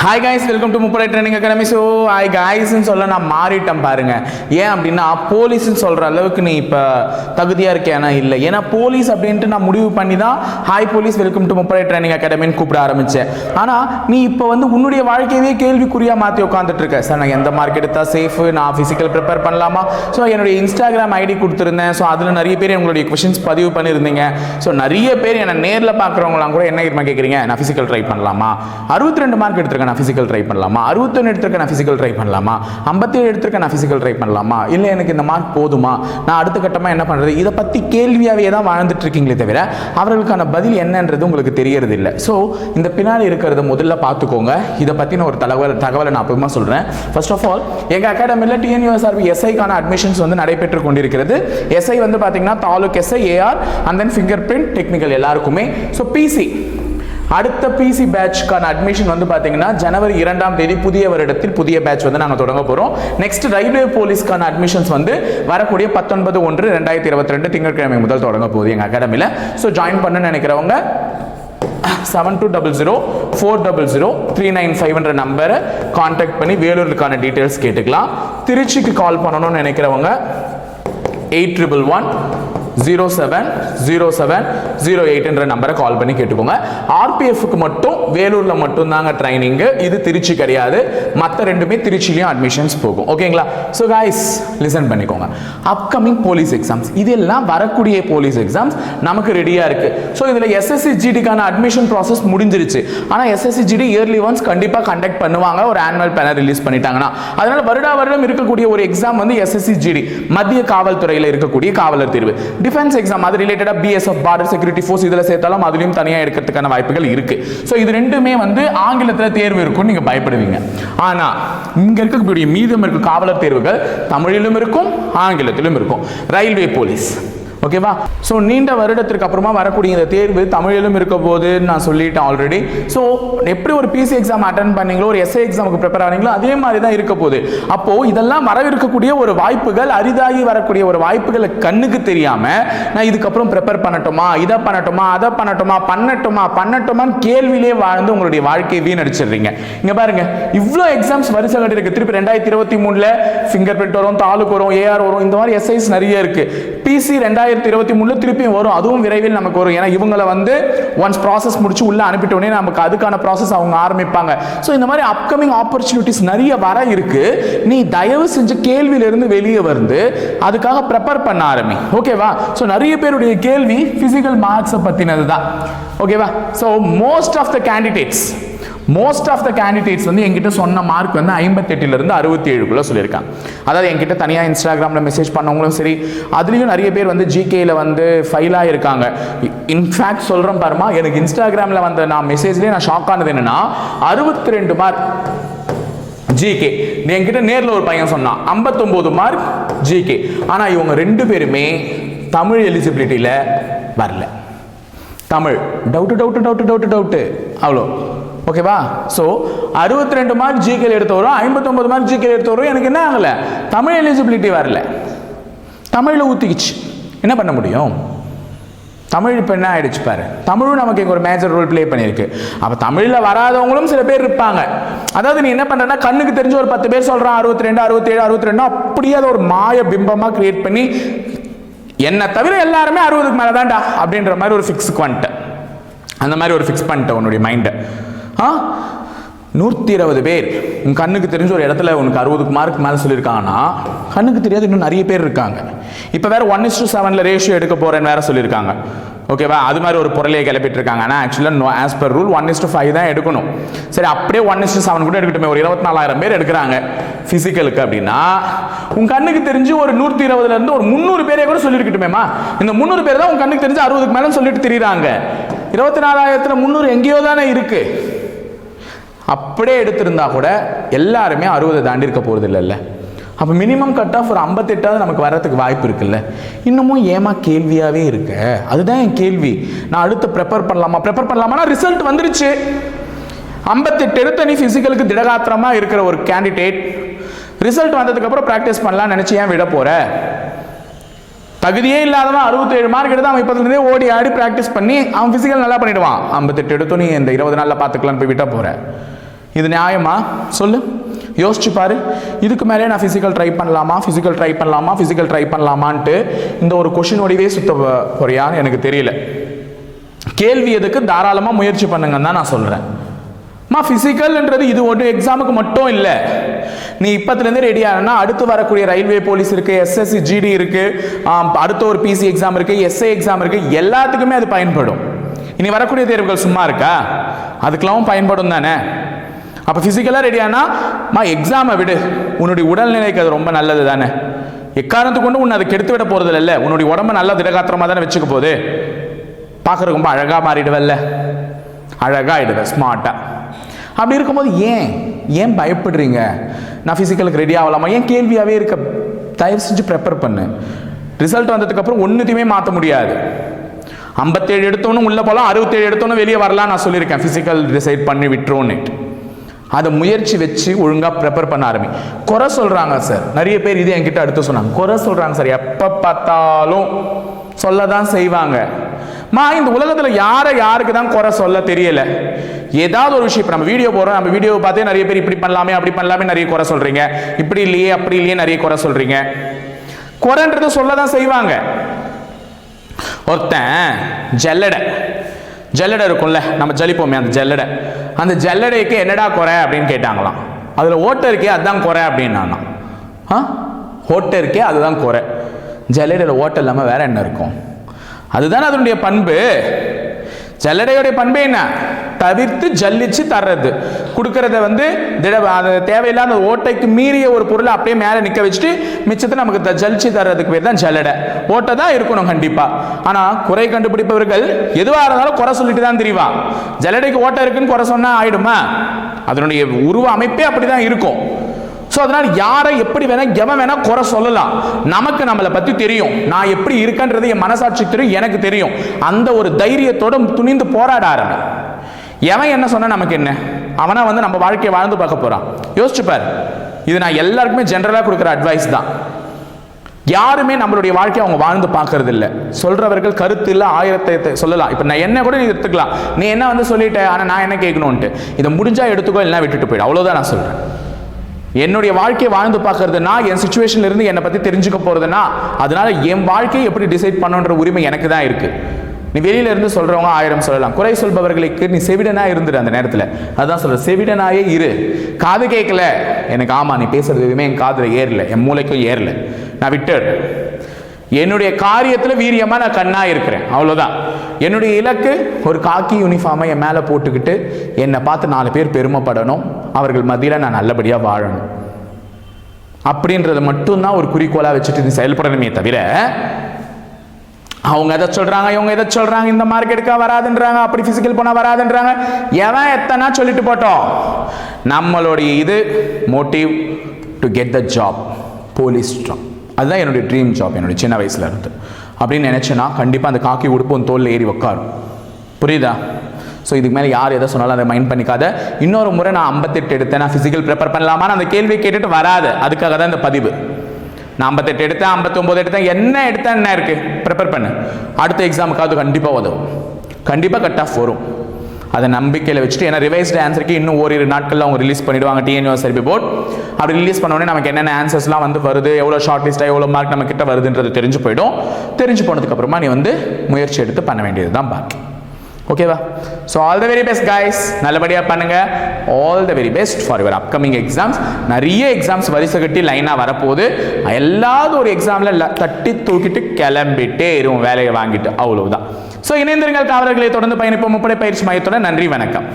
Hi guys, welcome to முப்படை training academy. So hi கைஸ்ன்னு சொல்ல நான் மாறிட்டேன் பாருங்க. ஏன் அப்படின்னா போலீஸ்ன்னு சொல்கிற அளவுக்கு நீ இப்போ தகுதியாக இருக்கேனா இல்லை. ஏன்னா போலீஸ் அப்படின்ட்டு நான் முடிவு பண்ணி தான் ஹாய் போலீஸ் வெல்கம் டு முப்படை ட்ரைனிங் அகாடமின்னு கூப்பிட ஆரம்பித்தேன். ஆனால் நீ இப்போ வந்து உன்னுடைய வாழ்க்கையவே கேள்விக்குறியாக மாற்றி உட்காந்துட்டு இருக்க. சார் நான் எந்த மார்க் எடுத்தால் சேஃபு, நான் ஃபிசிக்கல் ப்ரிப்பேர் பண்ணலாமா? ஸோ என்னுடைய இன்ஸ்டாகிராம் ஐடி கொடுத்துருந்தேன். ஸோ அதில் நிறைய பேர் உங்களுடைய கொஷின்ஸ் பதிவு பண்ணியிருந்தீங்க. ஸோ நிறைய பேர் என்னை நேரில் பார்க்குறவங்களாம் கூட என்ன கேட்குறீங்க, நான் ஃபிசிக்கல் ட்ரை பண்ணலாமா, 62 மார்க் எடுத்திருக்கேன் நான் ஃபிசிக்கல் ட்ரை பண்ணலாமா, 61 எடுத்திருக்கேன் நான் ஃபிசிக்கல் ட்ரை பண்ணலாமா, 57 எடுத்திருக்கேன் நான் ஃபிசிக்கல் ட்ரை பண்ணலாமா, இல்லை எனக்கு இந்த மார்க் போதுமா, நான் அடுத்த கட்டமாக என்ன பண்ணுறது, இதை பற்றி கேள்வியாகவே தான் வாழ்ந்துட்டு இருக்கீங்களே தவிர அவர்களுக்கான பதில் என்னன்றது உங்களுக்கு தெரியறது இல்லை. ஸோ இந்த பின்னாடி இருக்கிறத முதல்ல பார்த்துக்கோங்க. இதை பற்றின ஒரு தகவலை நான் அப்புறமா சொல்கிறேன். ஃபர்ஸ்ட் ஆஃப் ஆல் எங்கள் அகாடமியில் டிஎன்யூஎஸ்ஆர்பி எஸ்ஐக்கான அட்மிஷன்ஸ் வந்து நடைபெற்று கொண்டிருக்கிறது. எஸ்ஐ வந்து பார்த்தீங்கன்னா taluk SI, AR and then fingerprint, technical எல்லாருக்குமே. ஸோ பிசி அடுத்த பிசி பேட்ச்க்கான அட்மிஷன் வந்து பார்த்தீங்கன்னா ஜனவரி 2ஆம் தேதி புதிய வருடத்தில் புதிய பேட்ச் வந்து நாங்கள் தொடங்க போகிறோம். நெக்ஸ்ட் ரயில்வே போலீஸ்க்கான அட்மிஷன்ஸ் வந்து வரக்கூடிய 19/1/2022 திங்கட்கிழமை முதல் தொடங்க போகுது எங்கள் அகாடமியில். ஸோ ஜாயின் பண்ண நினைக்கிறவங்க 7200400395 நம்பரை கான்டாக்ட் பண்ணி வேலூருக்கான டீட்டெயில்ஸ் கேட்டுக்கலாம். திருச்சிக்கு கால் பண்ணணும்னு நினைக்கிறவங்க 8111070708 நம்பரை கால் பண்ணி கேட்டுக்கோங்க. ஆர்பிஎஃப்க்கு மட்டும் வேலூரில் மட்டும் தாங்க ட்ரைனிங்கு, இது திருச்சி கிடையாது. மற்ற ரெண்டுமே திருச்சிலையும் அட்மிஷன்ஸ் போகும். ஓகேங்களா? ஸோ கைஸ் லிசன் பண்ணிக்கோங்க. அப்கமிங் போலீஸ் எக்ஸாம்ஸ் இதெல்லாம் வரக்கூடிய போலீஸ் எக்ஸாம்ஸ் நமக்கு ரெடியாக இருக்கு. ஸோ இதில் எஸ்எஸ்சி ஜிடிக்கான அட்மிஷன் ப்ராசஸ் முடிஞ்சிருச்சு. ஆனால் எஸ்எஸ்சி ஜிடி இயர்லி ஒன்ஸ் கண்டிப்பாக கண்டக்ட் பண்ணுவாங்க, ஒரு ஆனுவல் பேனர் ரிலீஸ் பண்ணிட்டாங்கன்னா. அதனால வருடம் இருக்கக்கூடிய ஒரு எக்ஸாம் வந்து எஸ்எஸ்சி ஜிடி மத்திய காவல்துறையில் இருக்கக்கூடிய காவலர் தேர்வு. டிஃபென்ஸ் எக்ஸாம் அது ரிலேட்டடா பிஎஸ்எஃப் பார்டர் செக்யூரிட்டி ஃபோர்ஸ் இதில் சேர்த்தாலும் அதுலயும் தனியாக எடுக்கிறதுக்கான வாய்ப்புகள் இருக்கு. ஸோ இது ரெண்டுமே வந்து ஆங்கிலத்தில் தேர்வு இருக்கும், நீங்க பயப்படுவீங்க. ஆனா இங்க இருக்கக்கூடிய மீதம் இருக்க காவலர் தேர்வுகள் தமிழிலும் இருக்கும் ஆங்கிலத்திலும் இருக்கும். ரயில்வே போலீஸ் ஓகேவா? ஸோ நீண்ட வருடத்திற்கு அப்புறமா வரக்கூடிய இந்த தேர்வு தமிழிலும் இருக்க போது நான் சொல்லிட்டேன் ஆல்ரெடி. ஸோ எப்படி ஒரு பிசி எக்ஸாம் அட்டன் பண்ணீங்களோ, ஒரு எஸ்ஐ எக்ஸாமுக்கு ப்ரிப்பேர் ஆனீங்களோ அதே மாதிரி தான் இருக்க போகுது. அப்போ இதெல்லாம் வரவிருக்கக்கூடிய ஒரு வாய்ப்புகள், அரிதாகி வரக்கூடிய ஒரு வாய்ப்புகளை கண்ணுக்கு தெரியாம நான் இதுக்கப்புறம் ப்ரிப்பேர் பண்ணட்டுமா, இதை பண்ணட்டுமா, அதை பண்ணட்டுமான்னு கேள்வியிலே வாழ்ந்து உங்களுடைய வாழ்க்கையை வீணடிச்சிடுறீங்க. இங்க பாருங்க, இவ்வளோ எக்ஸாம்ஸ் வரிசை கட்டி இருக்கு. திருப்பி 2023 ஃபிங்கர் பிரிண்ட் வரும், தாலுக் வரும், ஏஆர் வரும், இந்த மாதிரி எஸ்ஐஸ் நிறைய இருக்கு. பிசி 2023 திருப்பியும் வரும், அதுவும் விரைவில் நமக்கு வரும். ஏன்னா இவங்களை வந்து ஒன்ஸ் ப்ராசஸ் முடிச்சு உள்ள அனுப்பிட்ட உடனே நமக்கு அதுக்கான ப்ராசஸ் அவங்க ஆரம்பிப்பாங்க. ஸோ இந்த மாதிரி அப்கமிங் ஆப்பர்ச்சுனிட்டிஸ் நிறைய வர இருக்கு. நீ தயவு செஞ்சு கேள்வியிலிருந்து வெளியே வந்து அதுக்காக ப்ரிப்பேர் பண்ண ஆரம்பி. ஓகேவா? ஸோ நிறைய பேருடைய கேள்வி பிசிக்கல் மார்க்ஸை பற்றினது தான். ஓகேவா? So most of the candidates வந்து என்கிட்ட சொன்ன மார்க் வந்து 58 இருந்து 67 சொல்லியிருக்காங்க. அதாவது என்கிட்ட தனியாக இன்ஸ்டாகிராமில் மெசேஜ் பண்ணவங்களும் சரி, அதுலேயும் நிறைய பேர் வந்து ஜிகேயில் வந்து ஃபைல் ஆகிருக்காங்க. இன்ஃபேக்ட் சொல்கிறேன் பாருமா, எனக்கு இன்ஸ்டாகிராமில் வந்த நான் மெசேஜ்லேயே நான் ஷாக் ஆனது என்னன்னா 62 மார்க் ஜிகே. என்கிட்ட நேரில் ஒரு பையன் சொன்னான் 59 மார்க் ஜிகே. ஆனால் இவங்க 2 பேருமே தமிழ் எலிஜிபிலிட்டியில் வரல. தமிழ் டவுட்டு அவ்வளோ. ஓகேவா? ஸோ 62 மார்க் ஜிகேல எடுத்தவரும் 59 மார்க் ஜிகேல எடுத்தவரும் எனக்கு என்ன ஆகலை, தமிழ் எலிஜிபிலிட்டி வரல. தமிழில் ஊற்றிக்கிச்சு, என்ன பண்ண முடியும்? தமிழ் இப்போ என்ன ஆயிடுச்சு பாரு. தமிழும் நமக்கு ஒரு மேஜர் ரோல் பிளே பண்ணியிருக்கு. அப்போ தமிழில் வராதவங்களும் சில பேர் இருப்பாங்க. அதாவது நீ என்ன பண்ணுறன்னா, கண்ணுக்கு தெரிஞ்ச ஒரு 10 பேர் சொல்கிறான் 62 67 62, அப்படியே அதை ஒரு மாய பிம்பமாக கிரியேட் பண்ணி என்ன தவிர எல்லாருமே 60க்கு மேலே தான்டா அப்படின்ற மாதிரி ஒரு ஃபிக்ஸுக்கு வந்துட்டேன். அந்த மாதிரி ஒரு ஃபிக்ஸ் பண்ணிட்டேன் உன்னுடைய மைண்டை. 120 பேர் உன் கண்ணுக்கு தெரிஞ்ச ஒரு இடத்துல உனக்கு 60 மார்க் மேலே சொல்லியிருக்காங்கன்னா, கண்ணுக்கு தெரியாது இன்னும் நிறைய பேர் இருக்காங்க. இப்போ வேற 1:7 ரேஷியோ எடுக்க போறேன்னு வேற சொல்லியிருக்காங்க. ஓகேவா? அது மாதிரி ஒரு பொருளையை கிளப்பிட்டு இருக்காங்க. ஆனால் ஆக்சுவலாக ஆஸ் பர் ரூல் 1:5 தான் எடுக்கணும். சரி, அப்படியே 1:7 கூட எடுக்கட்டுமே. ஒரு 24,000 பேர் எடுக்கிறாங்க பிசிக்கலுக்கு அப்படின்னா, உன் கண்ணுக்கு தெரிஞ்சு ஒரு 120 இருந்து ஒரு 300 பேரே கூட சொல்லியிருக்கட்டுமேமா. இந்த 300 பேர் தான் உன் கண்ணுக்கு தெரிஞ்சு 60க்கு மேலே சொல்லிட்டு தெரியுறாங்க. 24,000 300 எங்கேயோ தானே இருக்கு. அப்படியே எடுத்திருந்தா கூட எல்லாருமே 60 தாண்டி இருக்க போறது இல்லைல்ல. அப்போ மினிமம் கட் ஆஃப் ஒரு 58 நமக்கு வர்றதுக்கு வாய்ப்பு இருக்குல்ல. இன்னமும் ஏமா கேள்வியாகவே இருக்க? அதுதான் என் கேள்வி. நான் அடுத்து ப்ரிப்பேர் பண்ணலாமா? ரிசல்ட் வந்துருச்சு. 58 எடுத்த நீ பிசிக்கலுக்கு திடகாத்திரமா இருக்கிற ஒரு கேண்டிடேட் ரிசல்ட் வந்ததுக்கு அப்புறம் பிராக்டிஸ் பண்ணலாம்னு நினைச்சு ஏன் விட போற? தகுதியே இல்லாதவன் 67 மார்க் எடுத்து அவன் இப்போதுலேருந்தே ஓடி ஆடி ப்ராக்டிஸ் பண்ணி அவன் ஃபிசிக்கல் நல்லா பண்ணிடுவான். 58 எடுத்து நீ இந்த 20 நாளில் பார்த்துக்கலான்னு போய் விட்ட போற. இது நியாயமா சொல்லு, யோசிச்சு பாரு. இதுக்கு மேலே நான் ஃபிசிக்கல் ட்ரை பண்ணலாமான்ட்டு இந்த ஒரு கொஷினோடவே சுத்த போறியான்னு எனக்கு தெரியல. கேள்வி எதுக்கு, தாராளமாக முயற்சி பண்ணுங்கன்னு தான் நான் சொல்கிறேன். ஃபிசிக்கல்ன்றது இது ஒரு எக்ஸாமுக்கு மட்டும் இல்லை. நீ இப்பத்துலேருந்து ரெடி ஆனா அடுத்து வரக்கூடிய ரயில்வே போலீஸ் இருக்கு, SSC GD இருக்கு, அடுத்த ஒரு PC எக்ஸாம் இருக்கு, SA எக்ஸாம் இருக்கு, எல்லாத்துக்குமே அது பயன்படும். இனி வரக்கூடிய தேர்வுகள் சும்மா இருக்கா, அதுக்கெல்லாம் பயன்படும் தானே. அப்போ ஃபிசிக்கலாக ரெடி ஆனா எக்ஸாமை விடு, உன்னுடைய உடல்நிலைக்கு அது ரொம்ப நல்லது தானே. எக்காரணத்துக்கு கொண்டு உன்னை அதை கெடுத்து விட போறது இல்லை. உன்னுடைய உடம்பு நல்லா திடகாத்திரமாக தானே வச்சுக்க போகுது. பார்க்குறதுக்கு ரொம்ப அழகாக மாறிடுவல்ல, அழகாகிடுவேன் ஸ்மார்ட்டாக. அப்படி இருக்கும்போது ஏன் பயப்படுறீங்க? நான் ஃபிசிக்கலுக்கு ரெடி ஆகலாமா? ஏன் கேள்வியாகவே இருக்க? தயவு செஞ்சு ப்ரிப்பேர் பண்ணு. ரிசல்ட் வந்ததுக்கப்புறம் ஒன்றுத்தையுமே மாற்ற முடியாது. 57 எடுத்தோன்னு உள்ளே போகலாம், 67 எடுத்தோன்னு வெளியே வரலாம். நான் சொல்லியிருக்கேன் ஃபிசிக்கல் டிசைட் பண்ணி விட்டுருவோன்னு. அதை முயற்சி வச்சு ஒழுங்காக ப்ரிப்பேர் பண்ண ஆரம்பி. குறை சொல்கிறாங்க சார், நிறைய பேர் இது என்கிட்ட அடுத்து சொன்னாங்க. குறை சொல்கிறாங்க சார், எப்போ பார்த்தாலும் சொல்ல தான் செய்வாங்க. இந்த உலகத்தில் யாருக்கு தான் குறை சொல்ல தெரியல. ஏதாவது ஒரு விஷயம், இப்போ நம்ம வீடியோ போடுறோம், நம்ம வீடியோ பார்த்தே நிறைய பேர் இப்படி பண்ணலாமே அப்படி பண்ணலாமே நிறைய குறை சொல்றீங்க, இப்படி இல்லையே அப்படி இல்லையே நிறைய குறை சொல்றீங்க. குறைன்றது சொல்ல தான் செய்வாங்க. ஒருத்தன் ஜல்லடை இருக்கும்ல, நம்ம ஜலிப்போமே அந்த ஜல்லடைக்கு என்னடா குறை அப்படின்னு கேட்டாங்களாம். அதுல ஓட்டை இருக்கே அதுதான் குறை அப்படின்னா, ஓட்டை இருக்கே அதுதான் குறை. ஜல்லடையில் ஓட்டை இல்லாமல் வேற என்ன இருக்கும்? அதுதான் அதனுடைய பண்பு. ஜல்லடையோடைய பண்பு என்ன? தவிர்த்து ஜல்லிச்சு தர்றது, கொடுக்கறத அது தேவையில்லாத ஓட்டைக்கு மீறிய ஒரு பொருளை அப்படியே மேலே நிற்க வச்சுட்டு மிச்சத்தை நமக்கு ஜலிச்சு தர்றதுக்கு பேர் தான் ஜல்லடை. ஓட்டை தான் இருக்கணும் கண்டிப்பா. ஆனா குறை கண்டுபிடிப்பவர்கள் எதுவாக இருந்தாலும் குறை சொல்லிட்டு தான் தெரியவா. ஜல்லடைக்கு ஓட்டை இருக்குன்னு குறை சொன்னா ஆயிடுமா? அதனுடைய உருவ அமைப்பே அப்படிதான் இருக்கும். ஸோ அதனால் யாரை எப்படி வேணா எவன் வேணா குறை சொல்லலாம். நமக்கு நம்மளை பற்றி தெரியும், நான் எப்படி இருக்கேன்றது என் மனசாட்சி தெரியும், எனக்கு தெரியும். அந்த ஒரு தைரியத்தோட துணிந்து போராட ஆரம்பி. எவன் என்ன சொன்னா நமக்கு என்ன? அவனா நம்ம வாழ்க்கையை வாழ்ந்து பார்க்க போறான். யோசிச்சுப்பார். இது நான் எல்லாருக்குமே ஜென்ரலாக கொடுக்குற அட்வைஸ் தான். யாருமே நம்மளுடைய வாழ்க்கையை அவங்க வாழ்ந்து பார்க்கறது இல்லை. சொல்றவர்கள் கருத்து இல்லை, ஆயிரத்தை சொல்லலாம். இப்போ நான் என்ன கூட நீ எடுத்துக்கலாம், நீ என்ன சொல்லிட்டேன், ஆனால் நான் என்ன கேட்கணும்ட்டு. இதை முடிஞ்சா எடுத்துக்கோ, இல்லைனா விட்டுட்டு போயிடு, அவ்வளோதான் நான் சொல்றேன். என்னுடைய வாழ்க்கையை வாழ்ந்து பார்க்கறதுனா, என் சிச்சுவேஷன்ல இருந்து என்னை பத்தி தெரிஞ்சுக்க போறதுனா, அதனால என் வாழ்க்கையை எப்படி டிசைட் பண்ணுன்ற உரிமை எனக்கு தான் இருக்கு. நீ வெளியில இருந்து சொல்றவங்க 1000 சொல்லலாம். குறை சொல்பவர்களுக்கு நீ செவிடனா இருந்துரு. அந்த நேரத்தில் அதான் சொல்ற, செவிடனாயே இரு. காது கேட்கல எனக்கு, ஆமா நீ பேசுறது எதுவுமே என் காதுல ஏறல, என் மூளைக்கும் ஏறல, நான் விட்டுடு. என்னுடைய காரியத்தில் வீரியமா நான் கண்ணா இருக்கிறேன், அவ்வளவுதான். என்னுடைய இலக்கு ஒரு காக்கி யூனிஃபார்மை என் மேல போட்டுக்கிட்டு என்னை பார்த்து 4 பேர் பெருமைப்படணும், அவர்கள் மத்தியில நான் நல்லபடியா வாழணும் அப்படின்றத மட்டும்தான் ஒரு குறிக்கோளா வச்சுட்டு நீ செயல்படணுமே தவிர, அவங்க எதை சொல்றாங்க இவங்க எதை சொல்றாங்க, இந்த மார்க் எடுக்க வராதுன்றாங்க, அப்படி பிசிக்கல் போனா வராதுன்றாங்க, எவன் எத்தனை சொல்லிட்டு போட்டோம். நம்மளுடைய இது motive to get the job, police job. அதுதான் என்னுடைய ட்ரீம் ஜாப், என்னுடைய சின்ன வயசுல இருந்து. அப்படின்னு நினைச்சேன்னா கண்டிப்பா அந்த காக்கி உடுப்பு உன் தோல்ல ஏறி உட்காரும். புரியுதா? ஸோ இதுக்கு மேலே யார் எதை சொன்னாலும் அதை மைண்ட் பண்ணிக்காத. இன்னொரு முறை நான் 58 எடுத்தேன், நான் ஃபிசிக்கல் ப்ரிப்பேர் பண்ணலாமான்னு அந்த கேள்வி கேட்டுட்டு வராது. அதுக்காக தான் இந்த பதிவு. நான் 58 எடுத்தேன், 59 எடுத்தேன், என்ன எடுத்தேன் என்ன இருக்கு, ப்ரிப்பேர் பண்ணு. அடுத்த எக்ஸாமுக்காவது கண்டிப்பாக உதவும், கண்டிப்பாக கட் ஆஃப் வரும். அதை நம்பிக்கையில் வச்சுட்டு, ஏன்னா ரிவைஸ்டு ஆன்சருக்கு இன்னும் ஓரிரு நாட்களில் அவங்க ரிலீஸ் பண்ணிடுவாங்க, TNUSRB போர்ட். அப்படி ரிலீஸ் பண்ணோடனே நமக்கு என்னென்ன ஆன்சர்ஸ்லாம் வருது, எவ்வளோ ஷார்ட் லிஸ்ட்டாக எவ்வளோ மார்க் நம்ம கிட்ட வருதுன்றது தெரிஞ்சு போயிடும். தெரிஞ்சு போனதுக்கப்புறமா நீ முயற்சி எடுத்து பண்ண வேண்டியது தான் பாக்கி. ஓகேவா? So all the very best guys, நல்லபடியாக பண்ணுங்க. All the very best for your upcoming exams. நிறைய எக்ஸாம்ஸ் வரிசை கட்டி லைனாக வரப்போகுது. எல்லாரும் ஒரு எக்ஸாமில் தட்டி தூக்கிட்டு கிளம்பிட்டே இருக்கும், வேலையை வாங்கிட்டு, அவ்வளவுதான். ஸோ இணைந்திருங்கள் காவலர்களை, தொடர்ந்து பயணிப்போம் முப்படை பயிற்சி மையத்தோட. நன்றி, வணக்கம்.